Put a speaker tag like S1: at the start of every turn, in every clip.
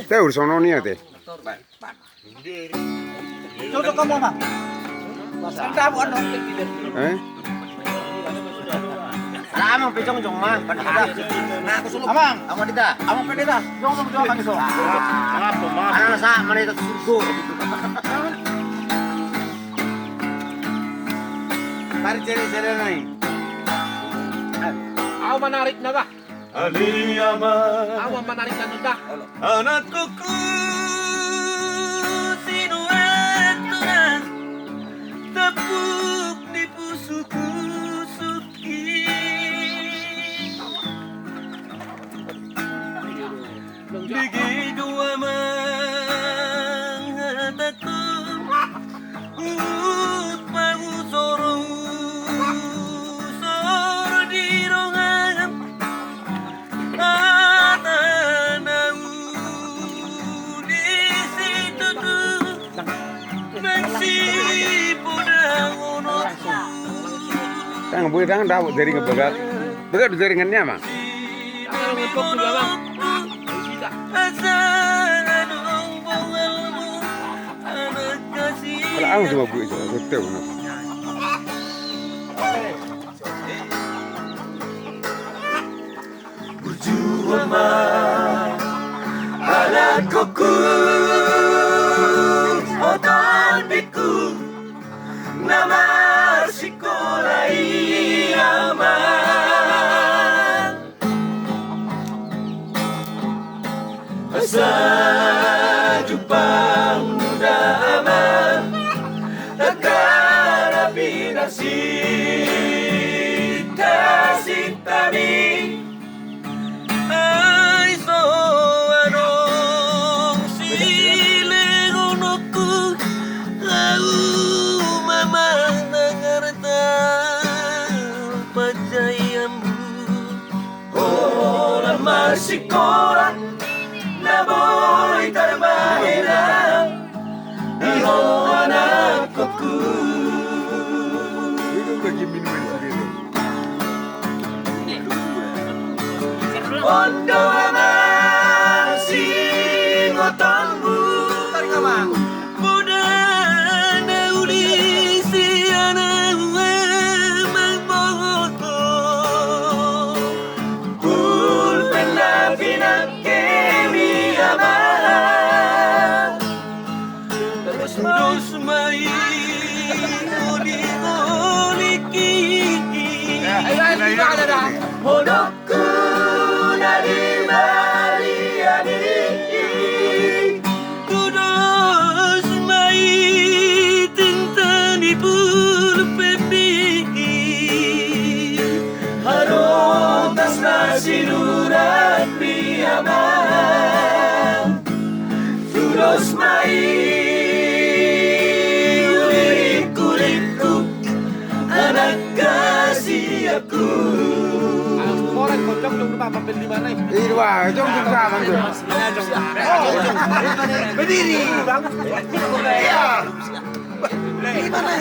S1: Te sono niente.
S2: Coba kamu mah. Santa bukan dong. Amang pejong jong mah, pada nah aku suluk. Amang, amang pendeta. Jong jong kami so. Anak sa mana itu surgo. Mari ceri naik.
S3: Aw menarik na ba? Aw menarik na nun ba?
S4: Anakku sinuetan tepuk di pusuku suki begitu mengataku ut mau soro di rongan atanau di situ tuh masih podang onoku
S1: Tang boleh tangan dah dari ngebegat. Betul jaringannya mah. Kalau aku coba bu itu, betul.
S4: Berjuang anakku otanbiku nama sekolah aman asa Jepang muda aman akan binasi kasitami ai so anong silegonoku au mama nangarta pajayamu orang masih koran na boy terbahira iho anakku
S1: Itu bagi minuman sendiri.
S4: Ondo aman singotanmu budana ulisi anawe mangboto pulpen lapina kemi aman terus mai oliki Hodokku dari Mariani Tudos mai tintani bulu pepi Harotas nasi nurat biaman Tudos mai kulit-kulitku anak kasih aku
S3: Orang kocok dong lupa pembeli di mana?
S1: Iya, wah, jom sama tuh.
S2: Berdiri, Bang. Iya. Gimana?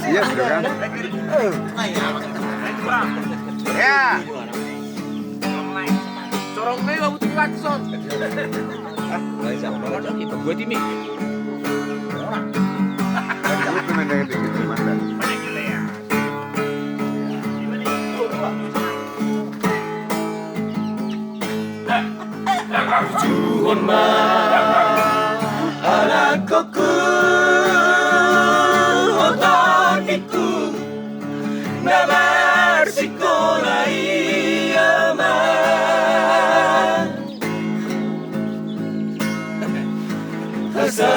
S1: Iya, sudah kan? Ya.
S3: Corong nih gak butuh Watson. Itu gue timik.
S1: Itu memang dari itu mandan.
S4: Juhon anakku otakiku nama sekolah aman asa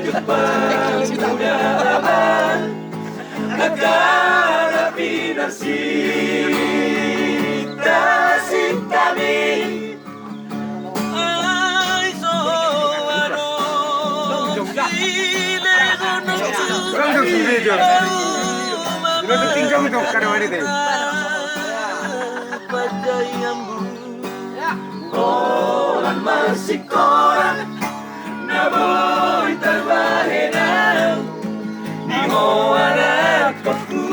S4: Jepang muda aman akan binasi tasintami
S1: Orang sendiri jom. Ini tuh tinggal itu karena hari itu.
S4: Orang masih koran na boy terbahena di moana aku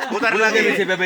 S1: Putar lagi si Bebel.